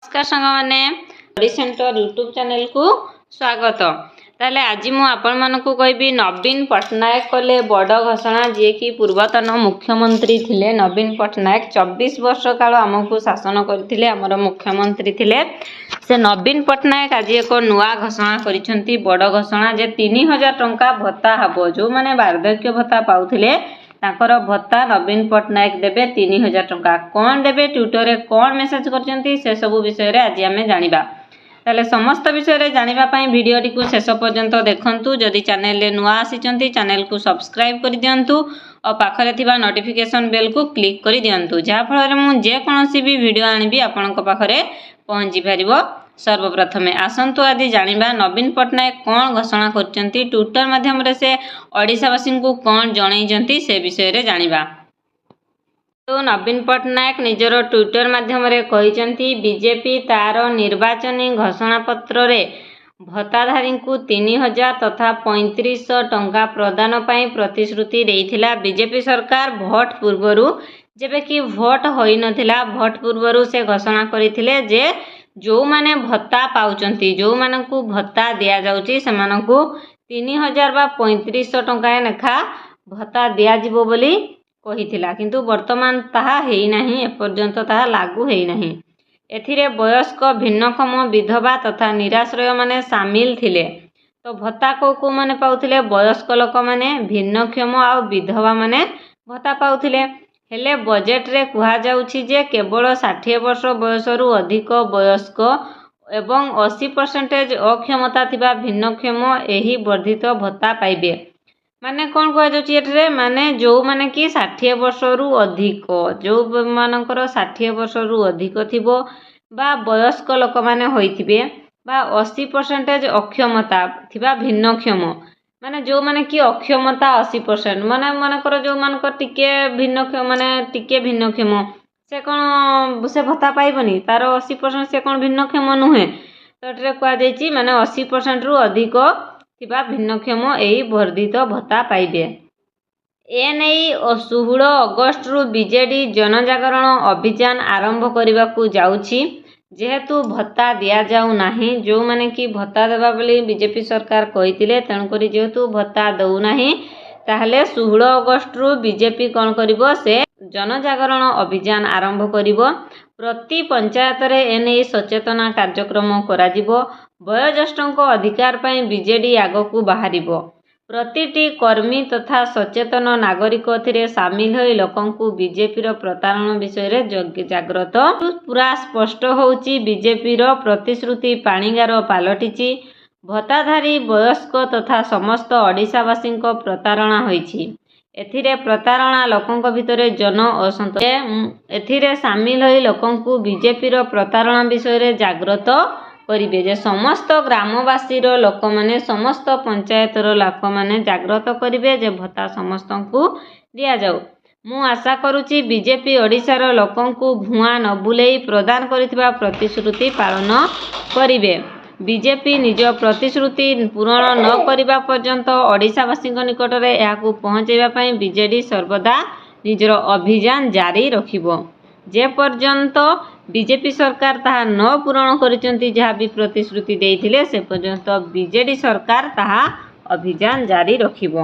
नमस्कार सांग मैंने स्टडी सेंटर यूट्यूब चैनल को स्वागत। ताले आज मु आपण मानकु कहबी नवीन पट्टनायक कले बड़ घोषणा जी कि पूर्वतन मुख्यमंत्री थिले। नवीन पट्टनायक 24 वर्ष काल आमको शासन करथिले, आमर मुख्यमंत्री थिले। से नवीन पट्टनायक आज एक नुआ घोषणा करिसेंती, बड़ घोषणा जे 3000 टंका भत्ता हबो। जो माने वार्धक्य भत्ता पाउथिले ताकर भत्ता नवीन पट्टनायक देबे 3000 टंका। कौन देबे ट्विटर रे कौन मेसेज करचंती से सब विषय रे आज आमे जानिबा। ताले समस्त विषय रे जानिबा पई वीडियो टी को शेष पर्यंत देखंतु। जदि चैनल रे नुआ आसीचंती चैनल को सब्सक्राइब कर दियंतु और पाखरे थिबा नोटिफिकेशन बेल को क्लिक कर दियंतु, जहा फल रे मु जे कोनोसी भी वीडियो आनिबी आपनक पाखरे पहुंची परिबो। सर्वप्रथमे आसंतु आज जानिबा नवीन पट्टनायक कौन घोषणा करचंती, ट्विटर माध्यम रे से ओडिशावासी को कौन जणैचंती से विषय रे जानिबा। तो नवीन पट्टनायक निजर ट्विटर माध्यम रे कहिचंती बीजेपी तार निर्वाचनी घोषणा पत्र रे भत्ताधारी को 3000 तथा 3500 टंका प्रदान पाई प्रतिश्रुति देइथिला। बीजेपी सरकार भोट पूर्वरु जेबे कि भोट होई नथिला, भोट पूर्वरु से घोषणा करिथिले जे जो माने भत्ता पाउचंती, जो मानकु भत्ता दिया जाउची सेमानकु 3000 बा 3500 टंका नेखा भत्ता दिया जिवो बोली कहिथिला। किंतु वर्तमान ताहा हेई नाही, एपर्यंत ताहा लागू हेई नाही। एथिरे वयस्क भिन्नक्षम विधवा तथा निराश्रय माने शामिल थिले। तो भत्ता को माने पाउथिले वयस्क लोक माने, भिन्नक्षम आ विधवा माने भत्ता पाउथिले। हेले बजेट रे कुहा जाउछि जे केवल 60 वर्ष बयसरु अधिक वयस्क एवं 80% अक्षमता थिबा भिन्नक्षम एही वर्धित भत्ता पाइबे। माने कौन कह जाउछि एठरे, माने जो माने कि 60 वर्षरु अधिक, जो मानकर 60 वर्षरु अधिक थिबो बा वयस्क लोक माने होइथिबे बा 80% अक्षमता थिबा भिन्नक्षम, माने जो माने कि अक्षमता 80% माने मानकर जो मानकर टिके भिन्नक्षम माने टिके भिन्नक्षम से कौन से भत्ता पाइबनी, तार 80% से कौन भिन्नक्षम नुहे। तो एठरे कह जाइछि माने 80% रु अधिक थिबा भिन्नक्षम एही वर्धित भत्ता पाइबे। एनै 16 अगस्त रु बीजेडी जनजागरण अभियान आरंभ करबाकू जाउछि। जेहेतु भत्ता दिया जाउ नाही, जो माने कि भत्ता देबा बोली बीजेपी सरकार कहिथिले, तेणु करी जेहेतु भत्ता दउ नाही ताहले 16 अगस्त रु बीजेपी कौन करिवो से जनजागरण अभियान आरंभ करिवो। प्रति पंचायत रे एनै सचेतना कार्यक्रम कराजिवो। वयोज्येष्ठଙ୍କ अधिकार पई बीजेडी आगकू बाहरिवो। प्रतिटी कर्मी तथा सचेतन नागरिक थिरे सामिल होई लोकंकु बीजेपी रो प्रतारण विषय रे जागृत पूरा स्पष्ट होउची। बीजेपी रो प्रतिश्रुति पाणीगार पालटिची। भत्ताधारी वयस्क तथा समस्त ओडिशावासी प्रतारणा होइची। एथिरे प्रतारणा लोकंक भितरे जन असंतोष, एथिरे सामिल होई लोकंकु बीजेपी रो प्रतारणा विषय रे जागृत करिवे। जे समस्त ग्रामवासी रो लोक माने, समस्त पंचायत रो लोक माने जागृत करिवे जे भत्ता समस्तंकु दिया जाऊ। मु आशा करूची बीजेपी ओडिशा रो लोकंकु भुआ न बुलेई प्रदान करिथिबा प्रतिश्रुति पालन करिवे। बीजेपी निज प्रतिश्रुति पूरण न करिबा पर्यंत ओडिशावासी निकट रे याकू पहुंचेबा पई बीजेडी सर्वदा निजर अभियान जारी रखिबो। जे पर्यंत बीजेपी सरकार ताहा न पूरण करिसेंती जहा भी प्रतिश्रुति देइथिले, से पर्यंत बीजेडी सरकार ताहा अभियान जारी रखिबो।